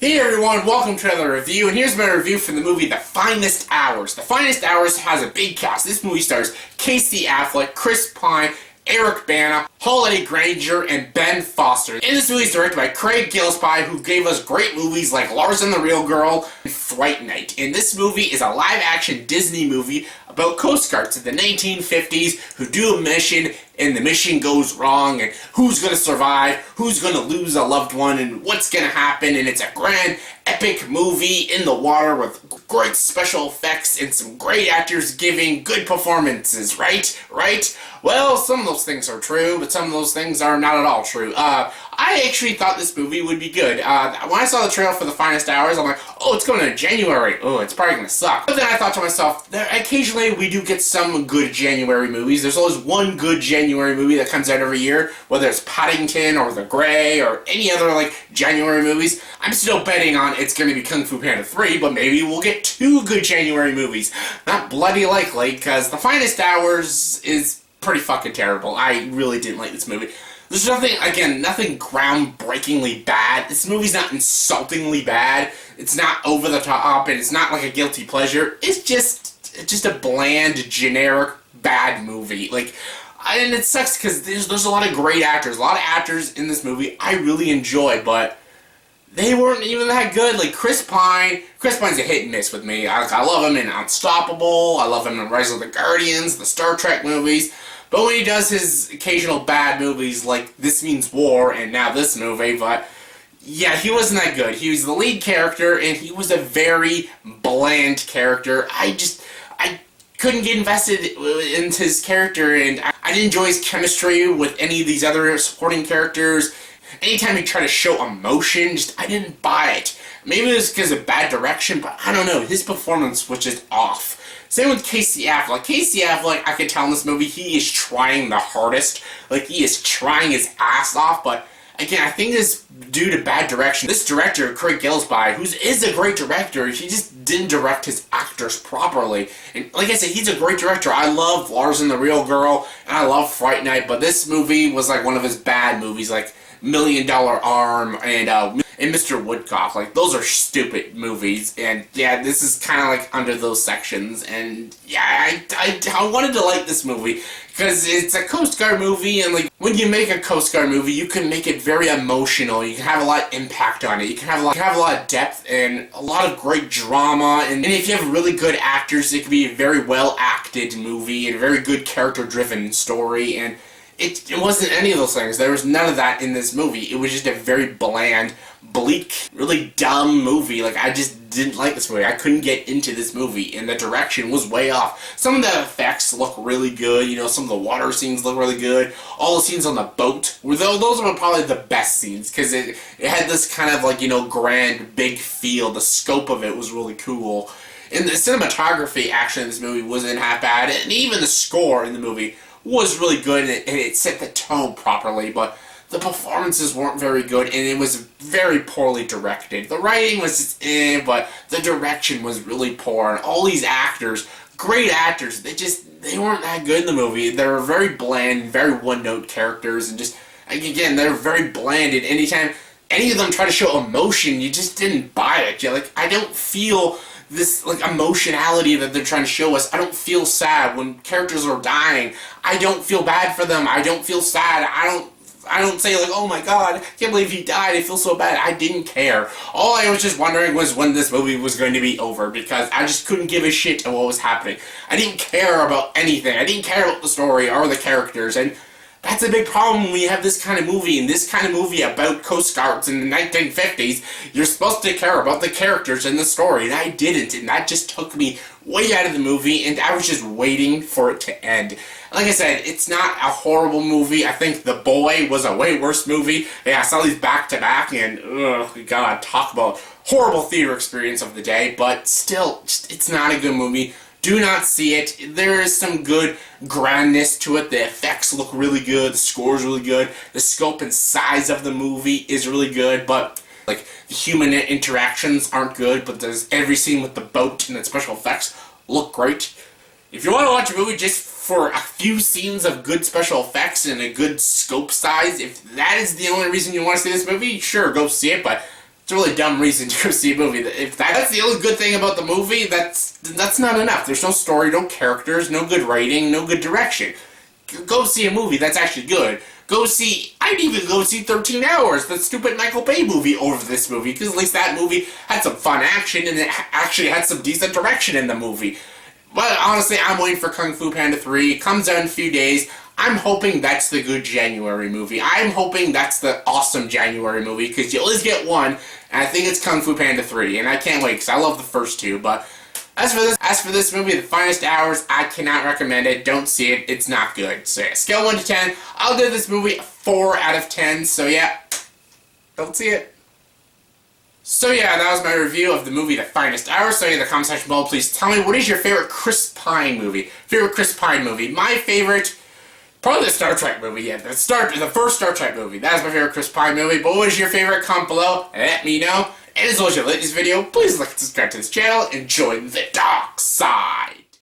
Hey everyone, welcome to another review, and here's my review for the movie The Finest Hours. The Finest Hours has a big cast. This movie stars Casey Affleck, Chris Pine, Eric Bana, Holliday, Grainger, and Ben Foster. And this movie is directed by Gillespie, who gave us great movies like Lars and the Real Girl and Fright Night. And this movie is a live-action Disney movie about Coast Guards in the 1950s who do a mission, and the mission goes wrong, and who's going to survive, who's going to lose a loved one, and what's going to happen. And it's a grand, epic movie in the water with great special effects and some great actors giving good performances, right? Well, some of those things are true, but some of those things are not at all true. I actually thought this movie would be good. When I saw the trailer for The Finest Hours, I'm like, oh, it's coming in January. Oh, it's probably going to suck. But then I thought to myself, occasionally we do get some good January movies. There's always one good January movie that comes out every year, whether it's Paddington or The Grey or any other, January movies. I'm still betting on it's going to be Kung Fu Panda 3, but maybe we'll get 2 good January movies. Not bloody likely, because The Finest Hours is pretty fucking terrible. I really didn't like this movie. There's nothing groundbreakingly bad. This movie's not insultingly bad. It's not over the top, and it's not like a guilty pleasure. It's just a bland, generic, bad movie. And it sucks because there's a lot of great actors. A lot of actors in this movie I really enjoy, but they weren't even that good. Chris Pine's a hit and miss with me. I love him in Unstoppable. I love him in Rise of the Guardians, the Star Trek movies. But when he does his occasional bad movies like This Means War and now this movie, but yeah, he wasn't that good. He was the lead character, and he was a very bland character. I couldn't get invested into his character, and I didn't enjoy his chemistry with any of these other supporting characters. Anytime he tried to show emotion, I didn't buy it. Maybe it was because of bad direction, but I don't know. His performance was just off. Same with Casey Affleck. Casey Affleck, I could tell in this movie, he is trying the hardest. He is trying his ass off, but again, I think it's due to bad direction. This director, Gillespie, who is a great director, he just didn't direct his actors properly. And like I said, he's a great director. I love Lars and the Real Girl, and I love Fright Night, but this movie was one of his bad movies, $1 Million Arm and Mr. Woodcock. Those are stupid movies, and yeah, this is kind of under those sections. And yeah, I wanted to like this movie because it's a Coast Guard movie, and when you make a Coast Guard movie, you can make it very emotional. You can have a lot of impact on it. You can have a lot of depth and a lot of great drama. And if you have really good actors, it can be a very well acted movie and a very good character driven story. And it wasn't any of those things. There was none of that in this movie. It was just a very bland, bleak, really dumb movie. I just didn't like this movie. I couldn't get into this movie, and the direction was way off. Some of the effects look really good. Some of the water scenes look really good. All the scenes on the boat, those were probably the best scenes, because it had this kind of, grand, big feel. The scope of it was really cool. And the cinematography, actually, in this movie wasn't half bad, and even the score in the movie was really good, and it set the tone properly, but the performances weren't very good, and it was very poorly directed. The writing was just but the direction was really poor, and all these actors, great actors, they weren't that good in the movie. They were very bland, very one-note characters, and again, they're very bland, and anytime any of them try to show emotion, you just didn't buy it. I don't feel this emotionality that they're trying to show us. I don't feel sad when characters are dying. I don't feel bad for them. I don't feel sad. I don't say oh my god, I can't believe he died, I feel so bad. I didn't care. All I was just wondering was when this movie was going to be over, because I just couldn't give a shit of what was happening. I didn't care about anything. I didn't care about the story or the characters, and that's a big problem when you have this kind of movie, and this kind of movie about Coast Guards in the 1950s. You're supposed to care about the characters and the story, and I didn't, and that just took me way out of the movie, and I was just waiting for it to end. Like I said, it's not a horrible movie. I think The Boy was a way worse movie. Yeah, I saw these back-to-back, and god, talk about horrible theater experience of the day, but still, it's not a good movie. Do not see it. There is some good grandness to it. The effects look really good. The score is really good. The scope and size of the movie is really good, but the human interactions aren't good, but there's every scene with the boat and the special effects look great. If you want to watch a movie just for a few scenes of good special effects and a good scope size, if that is the only reason you want to see this movie, sure, go see it, but It's a really dumb reason to go see a movie. If that's the only good thing about the movie, that's not enough. There's no story, no characters, no good writing, no good direction. Go see a movie that's actually good. I'd even go see 13 Hours, the stupid Michael Bay movie, over this movie, because at least that movie had some fun action, and it actually had some decent direction in the movie. But honestly, I'm waiting for Kung Fu Panda 3. It comes out in a few days. I'm hoping that's the good January movie. I'm hoping that's the awesome January movie, because you always get one, and I think it's Kung Fu Panda 3, and I can't wait, because I love the first two, but as for this movie, The Finest Hours, I cannot recommend it. Don't see it. It's not good. So yeah, scale 1 to 10, I'll give this movie a 4 out of 10, so yeah, don't see it. So yeah, that was my review of the movie The Finest Hours. So in the comment section below, please tell me, what is your favorite Chris Pine movie? My favorite, probably the Star Trek movie, yeah. The first Star Trek movie. That is my favorite Chris Pine movie. But what is your favorite? Comment below and let me know. And as always, if you like this video, please like and subscribe to this channel and join the dark side.